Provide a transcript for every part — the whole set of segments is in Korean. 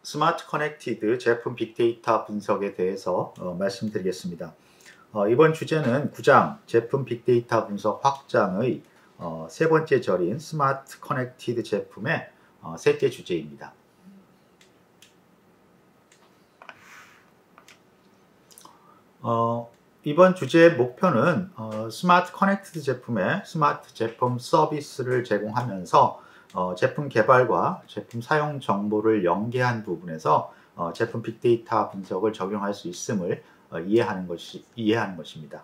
스마트 커넥티드 제품 빅데이터 분석에 대해서 말씀드리겠습니다. 이번 주제는 9장 제품 빅데이터 분석 확장의 세 번째 절인 스마트 커넥티드 제품의 셋째 주제입니다. 이번 주제의 목표는 스마트 커넥티드 제품의 스마트 제품 서비스를 제공하면서 제품 개발과 제품 사용 정보를 연계한 부분에서 제품 빅데이터 분석을 적용할 수 있음을 이해하는 것입니다.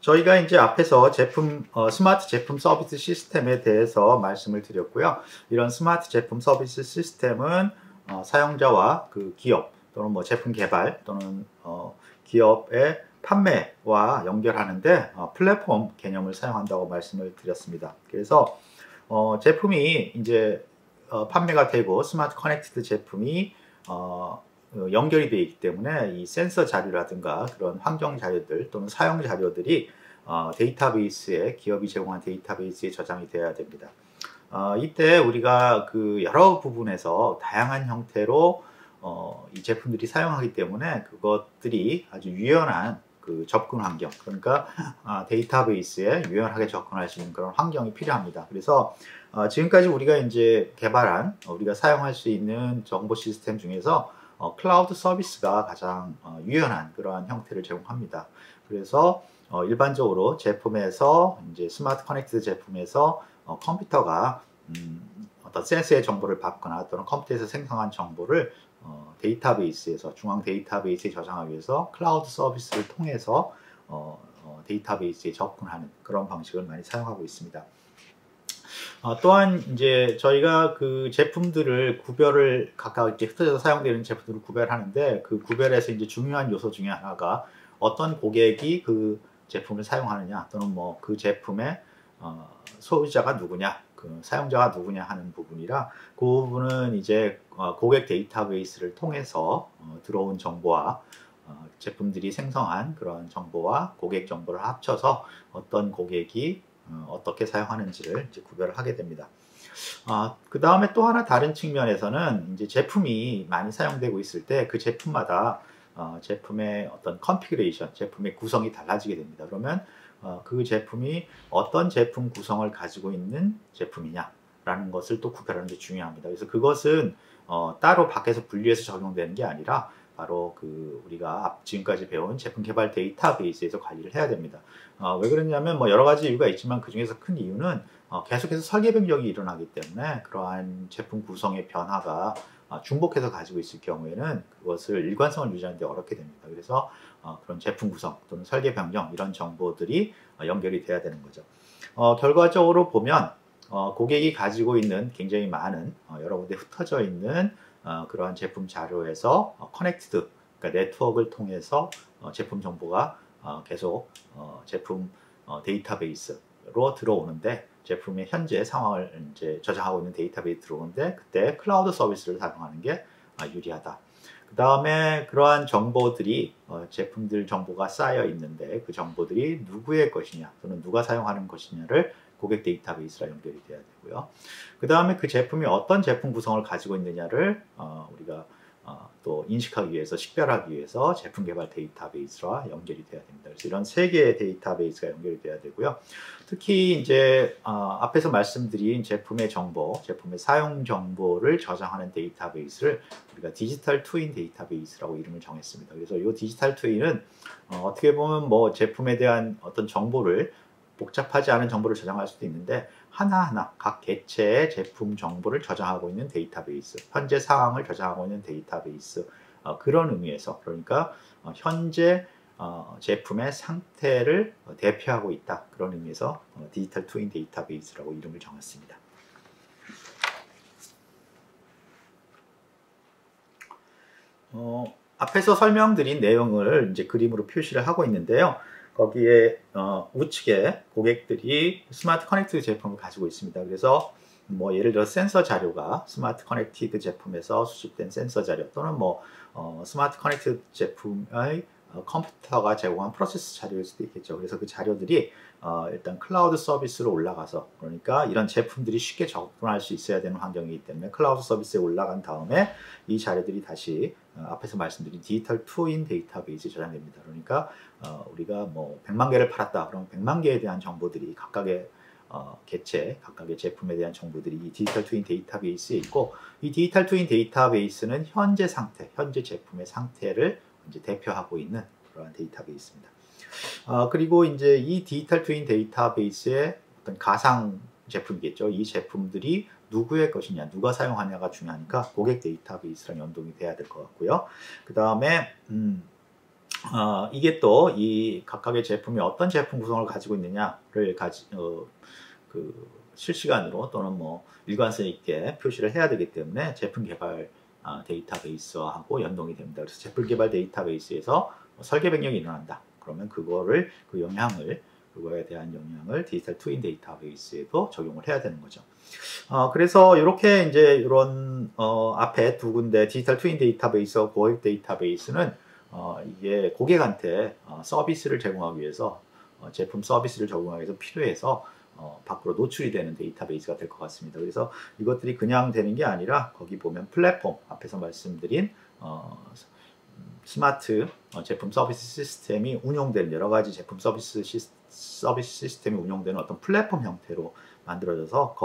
저희가 이제 앞에서 스마트 제품 서비스 시스템에 대해서 말씀을 드렸고요. 이런 스마트 제품 서비스 시스템은 사용자와 그 기업 또는 제품 개발 또는 기업의 판매와 연결하는데 플랫폼 개념을 사용한다고 말씀을 드렸습니다. 그래서 제품이 이제 판매가 되고 스마트 커넥티드 제품이 연결이 되어 있기 때문에 이 센서 자료라든가 그런 환경 자료들 또는 사용 자료들이 데이터베이스에 기업이 제공한 데이터베이스에 저장이 되어야 됩니다. 이때 우리가 그 여러 부분에서 다양한 형태로 이 제품들이 사용하기 때문에 그것들이 아주 유연한 그 접근 환경, 그러니까 데이터베이스에 유연하게 접근할 수 있는 그런 환경이 필요합니다. 그래서 지금까지 우리가 이제 개발한 우리가 사용할 수 있는 정보 시스템 중에서 클라우드 서비스가 가장 유연한 그러한 형태를 제공합니다. 그래서 일반적으로 제품에서 이제 스마트 커넥티드 제품에서 컴퓨터가 어떤 센서의 정보를 받거나 또는 컴퓨터에서 생성한 정보를 데이터베이스에서 중앙 데이터베이스에 저장하기 위해서 클라우드 서비스를 통해서 데이터베이스에 접근하는 그런 방식을 많이 사용하고 있습니다. 또한 이제 저희가 그 제품들을 구별을 각각 이렇게 흩어져서 사용되는 제품들을 구별하는데 그 구별에서 이제 중요한 요소 중에 하나가 어떤 고객이 그 제품을 사용하느냐 또는 그 제품의 소유자가 누구냐, 그 사용자가 누구냐 하는 부분이라 그 부분은 이제 고객 데이터베이스를 통해서 들어온 정보와 제품들이 생성한 그런 정보와 고객 정보를 합쳐서 어떤 고객이 어떻게 사용하는지를 이제 구별을 하게 됩니다. 그 다음에 또 하나 다른 측면에서는 이제 제품이 많이 사용되고 있을 때 그 제품마다 제품의 어떤 컨피그레이션, 제품의 구성이 달라지게 됩니다. 그러면 그 제품이 어떤 제품 구성을 가지고 있는 제품이냐라는 것을 또 구별하는 게 중요합니다. 그래서 그것은 따로 밖에서 분리해서 적용되는 게 아니라 바로 그 우리가 지금까지 배운 제품 개발 데이터베이스에서 관리를 해야 됩니다. 왜 그러냐면 여러 가지 이유가 있지만 그 중에서 큰 이유는 계속해서 설계 변경이 일어나기 때문에 그러한 제품 구성의 변화가 중복해서 가지고 있을 경우에는 그것을 일관성을 유지하는 데 어렵게 됩니다. 그래서 그런 제품 구성 또는 설계 변경 이런 정보들이 연결이 돼야 되는 거죠. 결과적으로 보면 고객이 가지고 있는 굉장히 많은 여러 군데 흩어져 있는 그러한 제품 자료에서 커넥티드, 그러니까 네트워크를 통해서 제품 정보가 계속 제품 데이터베이스로 들어오는데 제품의 현재 상황을 이제 저장하고 있는 데이터베이스 들어오는데 그때 클라우드 서비스를 사용하는 게 유리하다. 그 다음에 그러한 정보들이 제품들 정보가 쌓여 있는데 그 정보들이 누구의 것이냐 또는 누가 사용하는 것이냐를 고객 데이터베이스랑 연결이 돼야 되고요. 그 다음에 그 제품이 어떤 제품 구성을 가지고 있느냐를 우리가 또 인식하기 위해서, 식별하기 위해서 제품 개발 데이터베이스와 연결이 돼야 됩니다. 그래서 이런 세 개의 데이터베이스가 연결이 돼야 되고요. 특히 이제 앞에서 말씀드린 제품의 정보, 제품의 사용 정보를 저장하는 데이터베이스를 우리가 디지털 트윈 데이터베이스라고 이름을 정했습니다. 그래서 이 디지털 트윈은 어떻게 보면 제품에 대한 어떤 정보를 복잡하지 않은 정보를 저장할 수도 있는데 하나하나 각 개체의 제품 정보를 저장하고 있는 데이터베이스, 현재 상황을 저장하고 있는 데이터베이스, 그런 의미에서 그러니까 현재 제품의 상태를 대표하고 있다, 그런 의미에서 디지털 트윈 데이터베이스라고 이름을 정했습니다. 앞에서 설명드린 내용을 이제 그림으로 표시를 하고 있는데요. 거기에 우측에 고객들이 스마트 커넥티드 제품을 가지고 있습니다. 그래서 뭐 예를 들어 센서 자료가 스마트 커넥티드 제품에서 수집된 센서 자료 또는 뭐 스마트 커넥티드 제품의 컴퓨터가 제공한 프로세스 자료일 수도 있겠죠. 그래서 그 자료들이 일단 클라우드 서비스로 올라가서, 그러니까 이런 제품들이 쉽게 접근할 수 있어야 되는 환경이기 때문에 클라우드 서비스에 올라간 다음에 이 자료들이 다시 앞에서 말씀드린 디지털 트윈 데이터베이스에 저장됩니다. 그러니까 우리가 뭐 100만 개를 팔았다. 그럼 100만 개에 대한 정보들이 각각의 개체, 각각의 제품에 대한 정보들이 이 디지털 트윈 데이터베이스에 있고, 이 디지털 트윈 데이터베이스는 현재 상태, 현재 제품의 상태를 이제 대표하고 있는 그러한 데이터베이스입니다. 그리고 이제 이 디지털 트윈 데이터베이스의 어떤 가상 제품이겠죠. 이 제품들이 누구의 것이냐, 누가 사용하냐가 중요하니까 고객 데이터베이스랑 연동이 돼야 될 것 같고요. 그 다음에 이게 또 이 각각의 제품이 어떤 제품 구성을 가지고 있느냐를 실시간으로 또는 뭐 일관성 있게 표시를 해야 되기 때문에 제품 개발 데이터베이스하고 연동이 됩니다. 그래서 제품 개발 데이터베이스에서 설계 변경이 일어난다. 그러면 그거에 대한 영향을 디지털 트윈 데이터베이스에도 적용을 해야 되는 거죠. 그래서 이렇게 이제 이런 앞에 두 군데 디지털 트윈 데이터베이스와 고객 데이터베이스는 이게 고객한테 서비스를 제공하기 위해서 제품 서비스를 제공하기 위해서 필요해서 밖으로 노출이 되는 데이터베이스가 될 것 같습니다. 그래서 이것들이 그냥 되는 게 아니라 거기 보면 플랫폼, 앞에서 말씀드린 스마트 제품 서비스 시스템이 운용되는 여러 가지 제품 서비스 시스템이 운용되는 어떤 플랫폼 형태로 만들어져서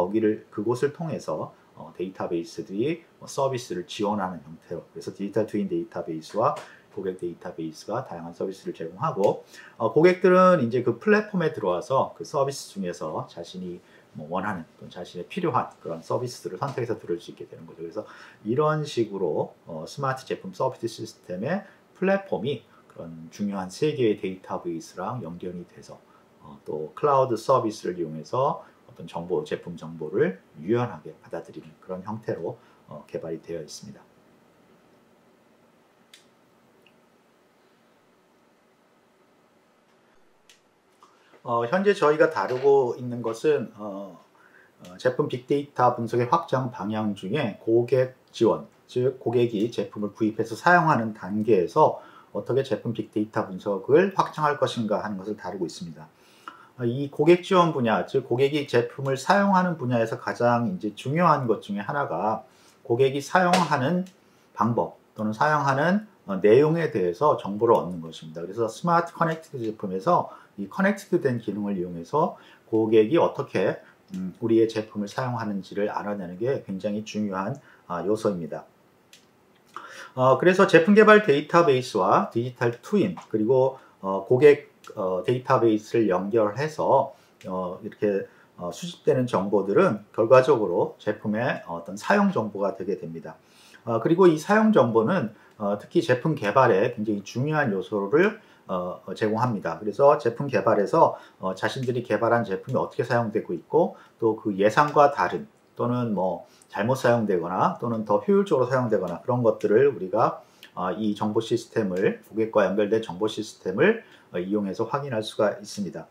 그곳을 통해서 데이터베이스들이 서비스를 지원하는 형태로, 그래서 디지털 트윈 데이터베이스와 고객 데이터베이스가 다양한 서비스를 제공하고, 고객들은 이제 그 플랫폼에 들어와서 그 서비스 중에서 자신이 뭐 원하는 또는 자신의 필요한 그런 서비스들을 선택해서 들을 수 있게 되는 거죠. 그래서 이런 식으로 스마트 제품 서비스 시스템의 플랫폼이 그런 중요한 세 개의 데이터베이스랑 연결이 돼서 또 클라우드 서비스를 이용해서 어떤 제품 정보를 유연하게 받아들이는 그런 형태로 개발이 되어 있습니다. 현재 저희가 다루고 있는 것은 제품 빅데이터 분석의 확장 방향 중에 고객 지원, 즉 고객이 제품을 구입해서 사용하는 단계에서 어떻게 제품 빅데이터 분석을 확장할 것인가 하는 것을 다루고 있습니다. 이 고객 지원 분야, 즉 고객이 제품을 사용하는 분야에서 가장 이제 중요한 것 중에 하나가 고객이 사용하는 방법 또는 사용하는 내용에 대해서 정보를 얻는 것입니다. 그래서 스마트 커넥티드 제품에서 이 커넥티드 된 기능을 이용해서 고객이 어떻게 우리의 제품을 사용하는지를 알아내는 게 굉장히 중요한 요소입니다. 그래서 제품 개발 데이터베이스와 디지털 트윈 그리고 고객 데이터베이스를 연결해서 이렇게 수집되는 정보들은 결과적으로 제품의 어떤 사용 정보가 되게 됩니다. 그리고 이 사용 정보는 특히 제품 개발에 굉장히 중요한 요소를 제공합니다. 그래서 제품 개발에서 자신들이 개발한 제품이 어떻게 사용되고 있고 또 그 예상과 다른 또는 뭐 잘못 사용되거나 또는 더 효율적으로 사용되거나 그런 것들을 우리가 이 정보 시스템을 고객과 연결된 정보 시스템을 이용해서 확인할 수가 있습니다.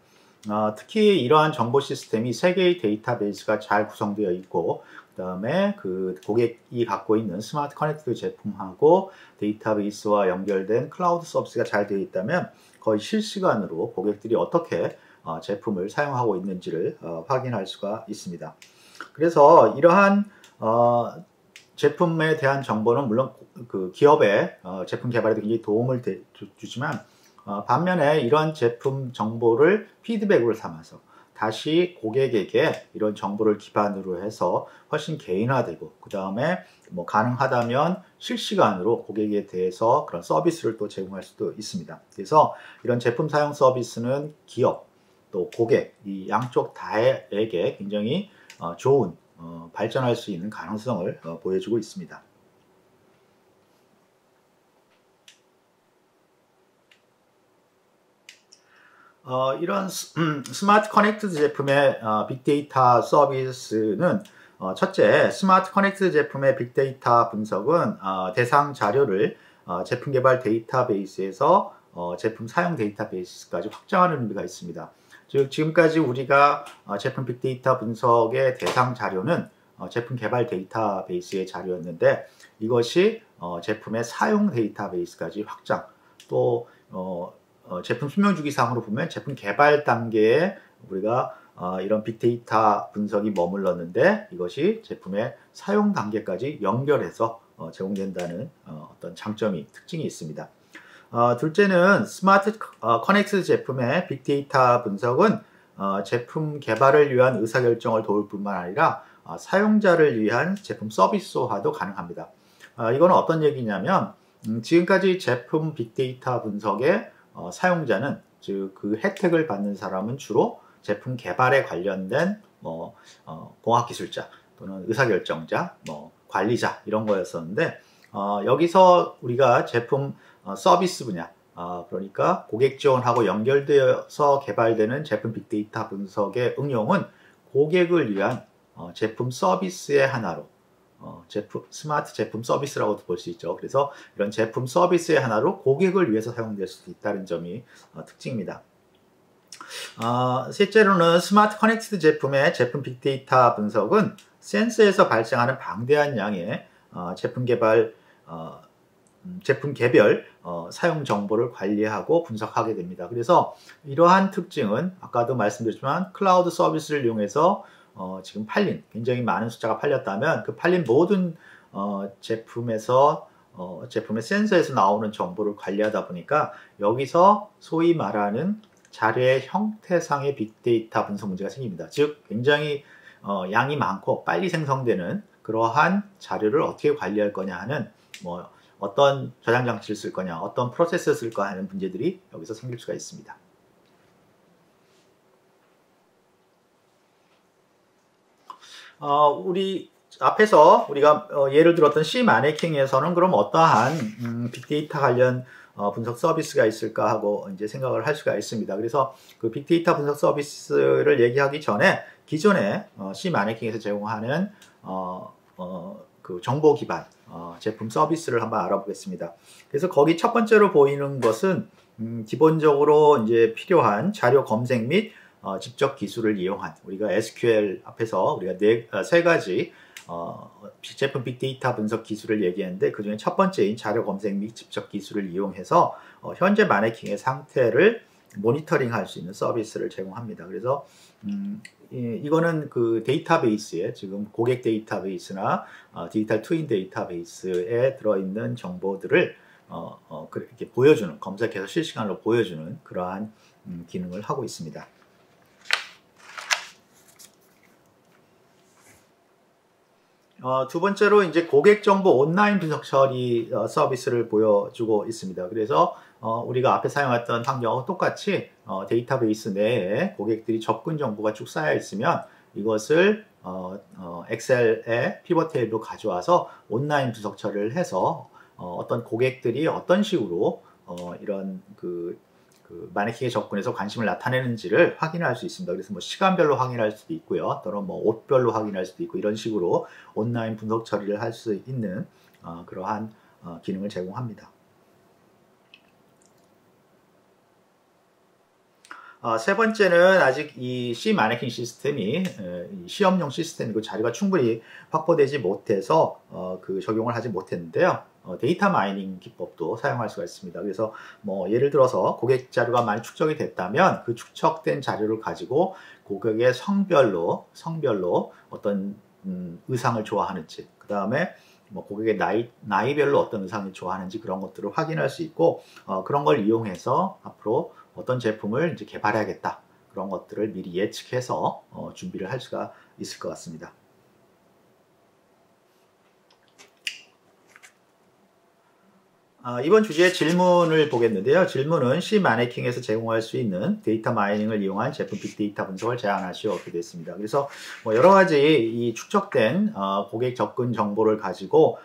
특히 이러한 정보 시스템이 세 개의 데이터베이스가 잘 구성되어 있고 그 다음에 그 고객이 갖고 있는 스마트 커넥티드 제품하고 데이터베이스와 연결된 클라우드 서비스가 잘 되어 있다면 거의 실시간으로 고객들이 어떻게 제품을 사용하고 있는지를 확인할 수가 있습니다. 그래서 이러한 제품에 대한 정보는 물론 그 기업의 제품 개발에도 굉장히 도움을 주지만 반면에 이런 제품 정보를 피드백으로 삼아서 다시 고객에게 이런 정보를 기반으로 해서 훨씬 개인화되고 그 다음에 뭐 가능하다면 실시간으로 고객에 대해서 그런 서비스를 또 제공할 수도 있습니다. 그래서 이런 제품 사용 서비스는 기업 또 고객 이 양쪽 다에게 굉장히 좋은 발전할 수 있는 가능성을 보여주고 있습니다. 이런 스마트 커넥티드 제품의 빅데이터 서비스는 첫째, 스마트 커넥티드 제품의 빅데이터 분석은 대상 자료를 제품 개발 데이터베이스에서 제품 사용 데이터베이스까지 확장하는 의미가 있습니다. 즉 지금까지 우리가 제품 빅데이터 분석의 대상 자료는 제품 개발 데이터베이스의 자료였는데 이것이 제품의 사용 데이터베이스까지 확장, 또 제품 수명주기상으로 보면 제품 개발 단계에 우리가 이런 빅데이터 분석이 머물렀는데 이것이 제품의 사용 단계까지 연결해서 제공된다는 어떤 장점이, 특징이 있습니다. 둘째는 스마트 커넥트 제품의 빅데이터 분석은 제품 개발을 위한 의사결정을 도울 뿐만 아니라 사용자를 위한 제품 서비스화도 가능합니다. 이거는 어떤 얘기냐면 지금까지 제품 빅데이터 분석의 사용자는, 즉 그 혜택을 받는 사람은 주로 제품 개발에 관련된 공학기술자 또는 의사결정자, 관리자 이런 거였었는데 여기서 우리가 제품 서비스 분야, 그러니까 고객 지원하고 연결되어서 개발되는 제품 빅데이터 분석의 응용은 고객을 위한 제품 서비스의 하나로, 스마트 제품 서비스라고도 볼 수 있죠. 그래서 이런 제품 서비스의 하나로 고객을 위해서 사용될 수도 있다는 점이 특징입니다. 셋째로는 스마트 커넥티드 제품의 제품 빅데이터 분석은 센서에서 발생하는 방대한 양의 제품 개별 사용 정보를 관리하고 분석하게 됩니다. 그래서 이러한 특징은 아까도 말씀드렸지만 클라우드 서비스를 이용해서 지금 팔린, 굉장히 많은 숫자가 팔렸다면 그 팔린 모든 제품의 센서에서 나오는 정보를 관리하다 보니까 여기서 소위 말하는 자료의 형태상의 빅데이터 분석 문제가 생깁니다. 즉 굉장히 양이 많고 빨리 생성되는 그러한 자료를 어떻게 관리할 거냐 하는, 어떤 저장 장치를 쓸 거냐, 어떤 프로세스를 쓸 거냐 하는 문제들이 여기서 생길 수가 있습니다. 우리 앞에서 우리가 예를 들었던 C 마네킹에서는 그럼 어떠한 빅데이터 관련 분석 서비스가 있을까 하고 이제 생각을 할 수가 있습니다. 그래서 그 빅데이터 분석 서비스를 얘기하기 전에 기존에 C 마네킹에서 제공하는 그 정보 기반 제품 서비스를 한번 알아보겠습니다. 그래서 거기 첫 번째로 보이는 것은 기본적으로 이제 필요한 자료 검색 및 직접 기술을 이용한, 우리가 SQL 앞에서 우리가 세 가지 제품 빅데이터 분석 기술을 얘기했는데 그 중에 첫 번째인 자료 검색 및 직접 기술을 이용해서 현재 마네킹의 상태를 모니터링할 수 있는 서비스를 제공합니다. 그래서 이거는 그 데이터베이스에, 지금 고객 데이터베이스나 디지털 트윈 데이터베이스에 들어있는 정보들을 이렇게 보여주는, 검색해서 실시간으로 보여주는 그러한 기능을 하고 있습니다. 두 번째로 이제 고객 정보 온라인 분석 처리 서비스를 보여주고 있습니다. 그래서 우리가 앞에 사용했던 환경과 똑같이 데이터베이스 내에 고객들이 접근 정보가 쭉 쌓여 있으면 이것을 엑셀에 피벗 테이블로 가져와서 온라인 분석 처리를 해서 어떤 고객들이 어떤 식으로 이런 그 마네킹에 접근해서 관심을 나타내는지를 확인할 수 있습니다. 그래서 시간별로 확인할 수도 있고요. 또는 옷별로 확인할 수도 있고, 이런 식으로 온라인 분석 처리를 할 수 있는 그러한 기능을 제공합니다. 세 번째는 아직 이 C 마네킹 시스템이 시험용 시스템이고 자료가 충분히 확보되지 못해서 그 적용을 하지 못했는데요. 데이터 마이닝 기법도 사용할 수가 있습니다. 그래서 예를 들어서 고객 자료가 많이 축적이 됐다면 그 축적된 자료를 가지고 고객의 성별로 어떤 의상을 좋아하는지, 그 다음에 고객의 나이별로 어떤 의상을 좋아하는지 그런 것들을 확인할 수 있고, 그런 걸 이용해서 앞으로 어떤 제품을 이제 개발해야겠다, 그런 것들을 미리 예측해서 준비를 할 수가 있을 것 같습니다. 이번 주제의 질문을 보겠는데요. 질문은 C 마네킹에서 제공할 수 있는 데이터 마이닝을 이용한 제품 빅데이터 분석을 제안하시오, 이렇게 됐습니다. 그래서 여러 가지 이 축적된 고객 접근 정보를 가지고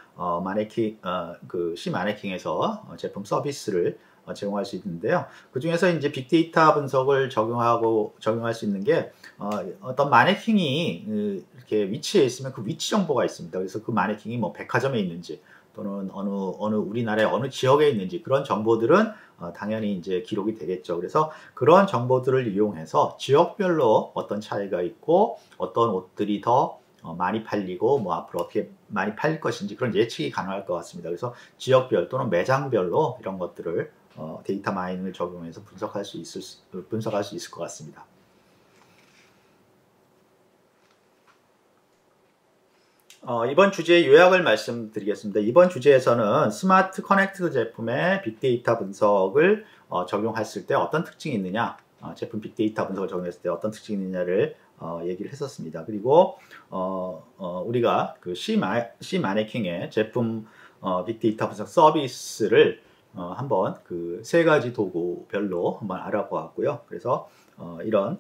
그 C 마네킹에서 제품 서비스를 제공할 수 있는데요. 그 중에서 이제 빅데이터 분석을 적용할 수 있는 게 어떤 마네킹이 이렇게 위치해 있으면 그 위치 정보가 있습니다. 그래서 그 마네킹이 백화점에 있는지 또는 어느 우리나라의 어느 지역에 있는지, 그런 정보들은 당연히 이제 기록이 되겠죠. 그래서 그런 정보들을 이용해서 지역별로 어떤 차이가 있고 어떤 옷들이 더 많이 팔리고 뭐 앞으로 어떻게 많이 팔릴 것인지 그런 예측이 가능할 것 같습니다. 그래서 지역별 또는 매장별로 이런 것들을 데이터 마이닝을 적용해서 분석할 수 있을 것 같습니다. 이번 주제의 요약을 말씀드리겠습니다. 이번 주제에서는 스마트 커넥트 제품의 빅데이터 분석을 적용했을 때 어떤 특징이 있느냐, 제품 빅데이터 분석을 적용했을 때 어떤 특징이 있느냐를 얘기를 했었습니다. 그리고 우리가 그 C 마네킹의 제품 빅데이터 분석 서비스를 한번 그 세 가지 도구별로 한번 알아보았고요. 그래서 이런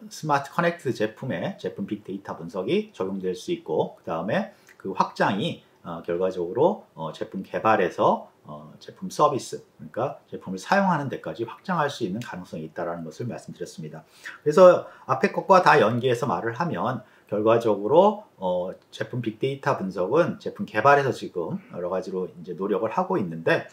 스마트 커넥트 제품의 제품 빅데이터 분석이 적용될 수 있고 그 다음에 그 확장이 결과적으로 제품 개발에서 제품 서비스, 그러니까 제품을 사용하는 데까지 확장할 수 있는 가능성이 있다는 것을 말씀드렸습니다. 그래서 앞에 것과 다 연계해서 말을 하면 결과적으로 제품 빅데이터 분석은 제품 개발에서 지금 여러 가지로 이제 노력을 하고 있는데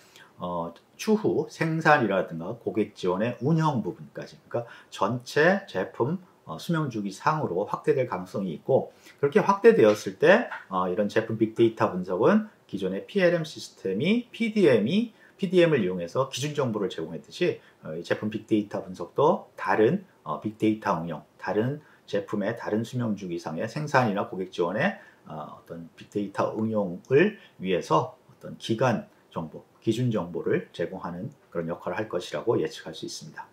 추후 생산이라든가 고객 지원의 운영 부분까지, 그러니까 전체 제품 수명 주기 상으로 확대될 가능성이 있고, 그렇게 확대되었을 때 이런 제품 빅데이터 분석은 기존의 PLM 시스템이 PDM을 이용해서 기준 정보를 제공했듯이 제품 빅데이터 분석도 다른 빅데이터 응용, 다른 제품의 다른 수명 주기상의 생산이나 고객 지원의 어떤 빅데이터 응용을 위해서 어떤 기간 정보, 기준 정보를 제공하는 그런 역할을 할 것이라고 예측할 수 있습니다.